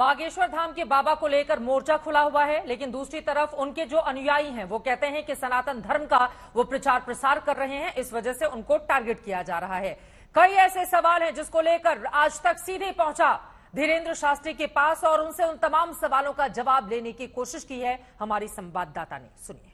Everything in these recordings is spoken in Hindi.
बागेश्वर धाम के बाबा को लेकर मोर्चा खुला हुआ है, लेकिन दूसरी तरफ उनके जो अनुयायी हैं वो कहते हैं कि सनातन धर्म का वो प्रचार प्रसार कर रहे हैं, इस वजह से उनको टारगेट किया जा रहा है। कई ऐसे सवाल हैं जिसको लेकर आज तक सीधे पहुंचा धीरेन्द्र शास्त्री के पास और उनसे उन तमाम सवालों का जवाब लेने की कोशिश की है हमारी संवाददाता ने। सुनिए।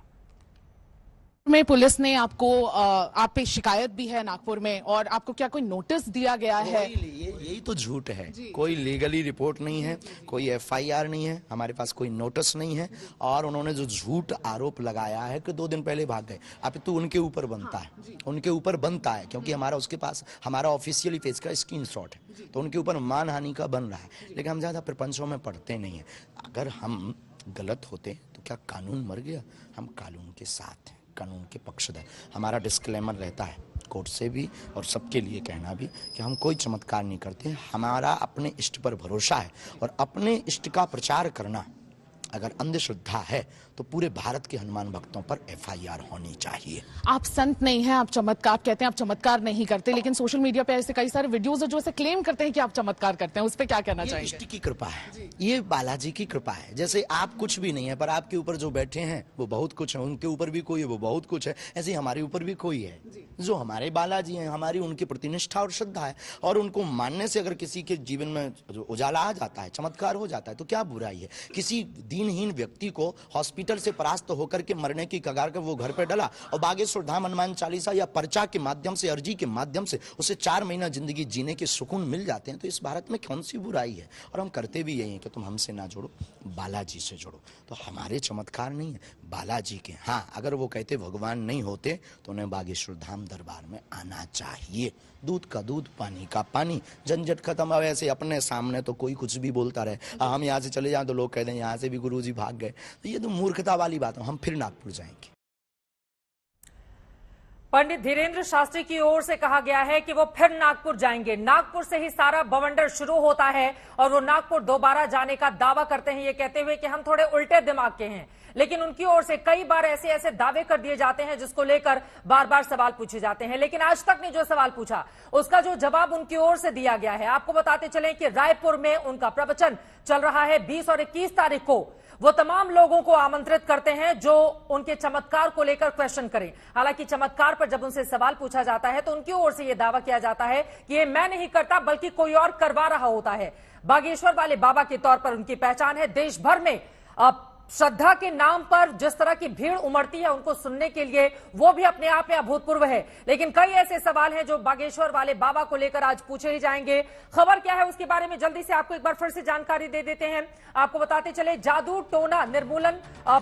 में पुलिस ने आपको आप पे शिकायत भी है नागपुर में, और आपको क्या कोई नोटिस दिया गया है? यही तो झूठ है। कोई लीगली रिपोर्ट नहीं है, कोई एफआईआर नहीं है, हमारे पास कोई नोटिस नहीं है। और उन्होंने जो झूठ आरोप लगाया है कि 2 दिन पहले भाग गए, अब तो उनके ऊपर बनता है, उनके ऊपर बनता है, क्योंकि हमारा उसके पास हमारा ऑफिशियली फेस का स्क्रीनशॉट है, तो उनके ऊपर मानहानि का बन रहा है। लेकिन हम ज्यादा प्रपंचों में पढ़ते नहीं है। अगर हम गलत होते तो क्या कानून मर गया? हम कानून के साथ हैं, कानून के पक्षधर। हमारा डिस्क्लेमर रहता है कोर्ट से भी और सबके लिए कहना भी कि हम कोई चमत्कार नहीं करते। हमारा अपने इष्ट पर भरोसा है और अपने इष्ट का प्रचार करना अगर अंधश्रद्धा है तो पूरे भारत के हनुमान भक्तों पर एफआईआर होनी चाहिए। आप संत नहीं हैं, आप चमत्कार कहते हैं, आप चमत्कार नहीं करते, लेकिन सोशल मीडिया पे ऐसे कई सारे वीडियोस है जो ऐसे क्लेम करते हैं कि आप चमत्कार करते हैं, उस पर क्या कहना चाहिए? इष्ट की कृपा है, ये बालाजी की कृपा है। जैसे आप कुछ भी नहीं है पर आपके ऊपर जो बैठे हैं वो बहुत कुछ है, उनके ऊपर भी कोई है वो बहुत कुछ है, ऐसे हमारे ऊपर भी कोई है जो हमारे बालाजी हैं। हमारी उनकी प्रति निष्ठा और श्रद्धा है, और उनको मानने से अगर किसी के जीवन में उजाला आ जाता है, चमत्कार हो जाता है, तो क्या बुराई है? किसी दीनहीन व्यक्ति को हॉस्पिटल से परास्त होकर के मरने की कगार पर वो घर पे डला और बागेश्वर धाम हनुमान चालीसा या पर्चा के माध्यम से, अर्जी के माध्यम से उसे 4 महीना जिंदगी जीने के सुकून मिल जाते हैं, तो इस भारत में कौन सी बुराई है? और हम करते भी यही है कि तुम हमसे ना जोड़ो, बालाजी से जोड़ो। तो हमारे चमत्कार नहीं है, बालाजी के। हाँ, अगर वो कहते भगवान नहीं होते तो उन्हें बागेश्वर धाम दरबार में आना चाहिए। दूध का दूध, पानी का पानी, झंझट खत्म। अब ऐसे अपने सामने तो कोई कुछ भी बोलता रहे, हम यहाँ से चले जाएं तो लोग कहते हैं यहाँ से भी गुरुजी भाग गए, तो ये तो मूर्खता वाली बात है। हम फिर नागपुर जाएंगे। पंडित धीरेन्द्र शास्त्री की ओर से कहा गया है कि वो फिर नागपुर जाएंगे। नागपुर से ही सारा बवंडर शुरू होता है और वो नागपुर दोबारा जाने का दावा करते हैं, ये कहते हुए कि हम थोड़े उल्टे दिमाग के हैं। लेकिन उनकी ओर से कई बार ऐसे ऐसे दावे कर दिए जाते हैं जिसको लेकर बार बार सवाल पूछे जाते हैं, लेकिन आज तक ने जो सवाल पूछा उसका जो जवाब उनकी ओर से दिया गया है। आपको बताते चलें कि रायपुर में उनका प्रवचन चल रहा है 20 और 21 तारीख को। वो तमाम लोगों को आमंत्रित करते हैं जो उनके चमत्कार को लेकर क्वेश्चन करें। हालांकि चमत्कार पर जब उनसे सवाल पूछा जाता है तो उनकी ओर से यह दावा किया जाता है कि ये मैं नहीं करता बल्कि कोई और करवा रहा होता है। बागेश्वर वाले बाबा के तौर पर उनकी पहचान है। देश भर में श्रद्धा के नाम पर जिस तरह की भीड़ उमड़ती है उनको सुनने के लिए, वो भी अपने आप में अभूतपूर्व है। लेकिन कई ऐसे सवाल हैं जो बागेश्वर वाले बाबा को लेकर आज पूछे ही जाएंगे। खबर क्या है उसके बारे में जल्दी से आपको एक बार फिर से जानकारी दे देते हैं। आपको बताते चले, जादू टोना निर्मूलन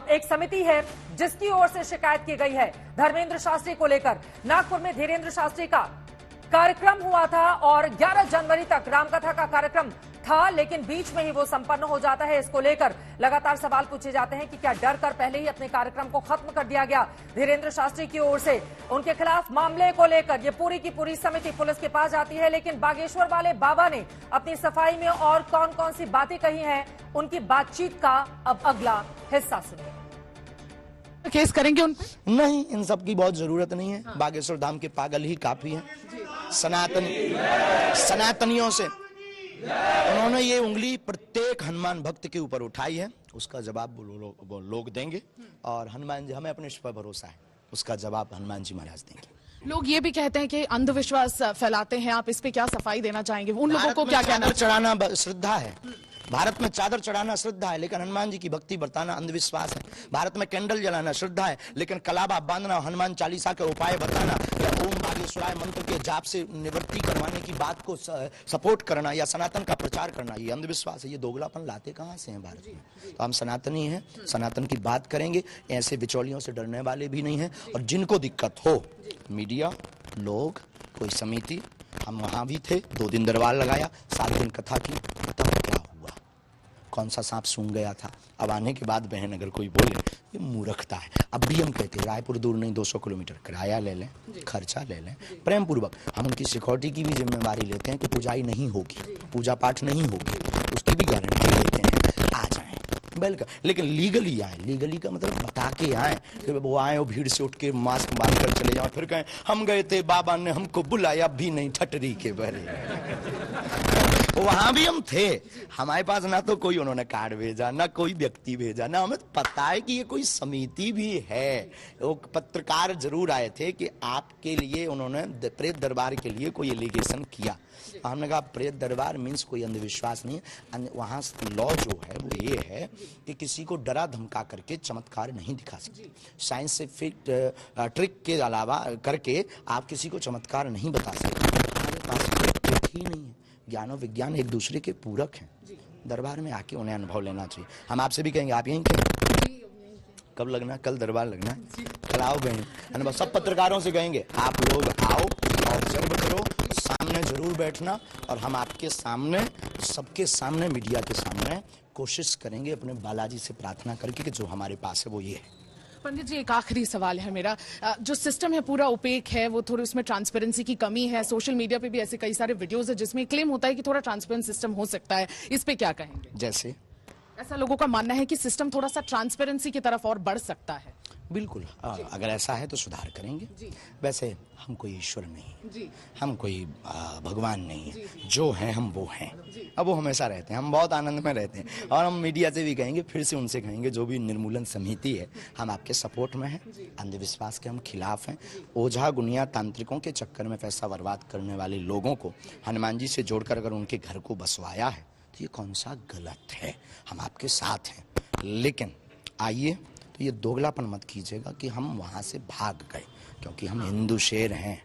एक समिति है जिसकी ओर से शिकायत की गई है धर्मेंद्र शास्त्री को लेकर। नागपुर में धीरेन्द्र शास्त्री का कार्यक्रम हुआ था और 11 जनवरी तक रामकथा का कार्यक्रम था, लेकिन बीच में ही वो संपन्न हो जाता है। इसको लेकर लगातार सवाल पूछे जाते हैं कि क्या डर कर पहले ही अपने कार्यक्रम को खत्म कर दिया गया धीरेन्द्र शास्त्री की ओर से। उनके खिलाफ मामले को लेकर ये पूरी की पूरी समिति पुलिस के पास जाती है, लेकिन बागेश्वर वाले बाबा ने अपनी सफाई में और कौन कौन सी बातें कही हैं, उनकी बातचीत का अब अगला हिस्सा सुनिए। केस करेंगे उन पे? नहीं, इन सब की बहुत जरूरत नहीं है। हाँ। बागेश्वर धाम के पागल ही काफी हैं। सनातनियों से उन्होंने ये उंगली प्रत्येक हनुमान भक्त के ऊपर उठाई है, उसका जवाब वो लोग देंगे। और हनुमान जी, हमें अपने इष्ट पर भरोसा है, उसका जवाब हनुमान जी महाराज देंगे। लोग ये भी कहते हैं कि अंधविश्वास फैलाते हैं, आप इस पे क्या सफाई देना चाहेंगे? उन लोगों को क्या कहना? चढ़ाना श्रद्धा है, भारत में चादर चढ़ाना श्रद्धा है, लेकिन हनुमान जी की भक्ति बरताना अंधविश्वास है। भारत में कैंडल जलाना श्रद्धा है, लेकिन कलाबा बांधना, हनुमान चालीसा के उपाय बताना या ओम बागेश्वराय मंत्र के जाप से निवृत्ति करवाने की बात को सपोर्ट करना या सनातन का प्रचार करना, ये अंधविश्वास है। ये दोगलापन लाते कहां से हैं भारत में? तो हम सनातनी हैं, सनातन की बात करेंगे। ऐसे बिचौलियों से डरने वाले भी नहीं है। और जिनको दिक्कत हो, मीडिया, लोग, कोई समिति, हम वहां भी थे, 2 दिन दरबार लगाया, 7 दिन कथा की, कौन सा सांप सूंघ गया था। अब आने के बाद बहन अगर कोई बोले, ये मूर्खता है। अब भी हम कहते हैं रायपुर दूर नहीं, 200 किलोमीटर किराया ले लें, खर्चा ले लें, प्रेम पूर्वक। हम उनकी सिक्योरिटी की भी जिम्मेवारी लेते हैं कि पूजाई नहीं होगी, पूजा पाठ नहीं होगी, उसकी भी गारंटी लेते हैं। आ जाएं वेलकम, लेकिन लीगली आए। लीगली का मतलब बता के आए कि वो आए और भीड़ से उठ के मास्क बांध कर चले जाओ, फिर कहें हम गए थे, बाबा ने हमको बुलाया भी नहीं, ठटरी के बरे। वहां भी हम थे, हमारे पास ना तो कोई उन्होंने कार्ड भेजा, ना कोई व्यक्ति भेजा, ना हमें पता है कि ये कोई समिति भी है। वो पत्रकार जरूर आए थे कि आपके लिए उन्होंने प्रेत दरबार के लिए कोई एलिगेशन किया। हमने कहा प्रेत दरबार मीन्स कोई अंधविश्वास नहीं है। वहां लॉ जो है वो ये है कि किसी को डरा धमका करके चमत्कार नहीं दिखा सकते। साइंटिफिक ट्रिक के अलावा करके आप किसी को चमत्कार नहीं बता सकते। हमारे पास ट्रिक ही नहीं है। ज्ञान और विज्ञान एक दूसरे के पूरक हैं। दरबार में आके उन्हें अनुभव लेना चाहिए। हम आपसे भी कहेंगे आप यहीं कहेंगे, कब लगना, कल दरबार लगना है, कल आओ अनुभव। सब पत्रकारों से कहेंगे आप लोग आओ, ऑब्जर्व करो, सामने जरूर बैठना, और हम आपके सामने, सबके सामने, मीडिया के सामने कोशिश करेंगे अपने बालाजी से प्रार्थना करके कि जो हमारे पास है वो ये है। पंडित जी, एक आखिरी सवाल है मेरा। जो सिस्टम है पूरा ओपेक है, वो थोड़ी उसमें ट्रांसपेरेंसी की कमी है। सोशल मीडिया पे भी ऐसे कई सारे वीडियोस है जिसमें क्लेम होता है कि थोड़ा ट्रांसपेरेंट सिस्टम हो सकता है, इस पे क्या कहेंगे? जैसे ऐसा लोगों का मानना है कि सिस्टम थोड़ा सा ट्रांसपेरेंसी की तरफ और बढ़ सकता है। बिल्कुल, अगर ऐसा है तो सुधार करेंगे। वैसे हम कोई ईश्वर नहीं, हम कोई भगवान नहीं है, जो हैं हम वो हैं। अब वो हमेशा रहते हैं, हम बहुत आनंद में रहते हैं। और हम मीडिया से भी कहेंगे, फिर से उनसे कहेंगे, जो भी निर्मूलन समिति है हम आपके सपोर्ट में हैं। अंधविश्वास के हम खिलाफ हैं। ओझा गुनिया तांत्रिकों के चक्कर में पैसा बर्बाद करने वाले लोगों को हनुमान जी से जोड़कर अगर उनके घर को बसवाया है तो ये कौन सा गलत है। हम आपके साथ हैं, लेकिन आइए तो ये दोगलापन मत कीजिएगा कि हम वहां से भाग गए, क्योंकि हम हिंदू शेर हैं।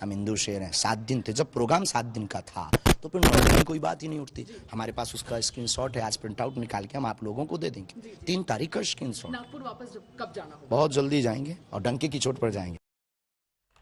हम हिंदू शेर हैं। 7 दिन थे, जब प्रोग्राम 7 दिन का था तो फिर 9 दिन की कोई बात ही नहीं उठती। हमारे पास उसका स्क्रीनशॉट है, आज प्रिंट आउट निकाल के हम आप लोगों को दे देंगे। 3 तारीख का स्क्रीनशॉट। नागपुर वापस कब जाना होगा? बहुत जल्दी जाएंगे और डंके की चोट पर जाएंगे।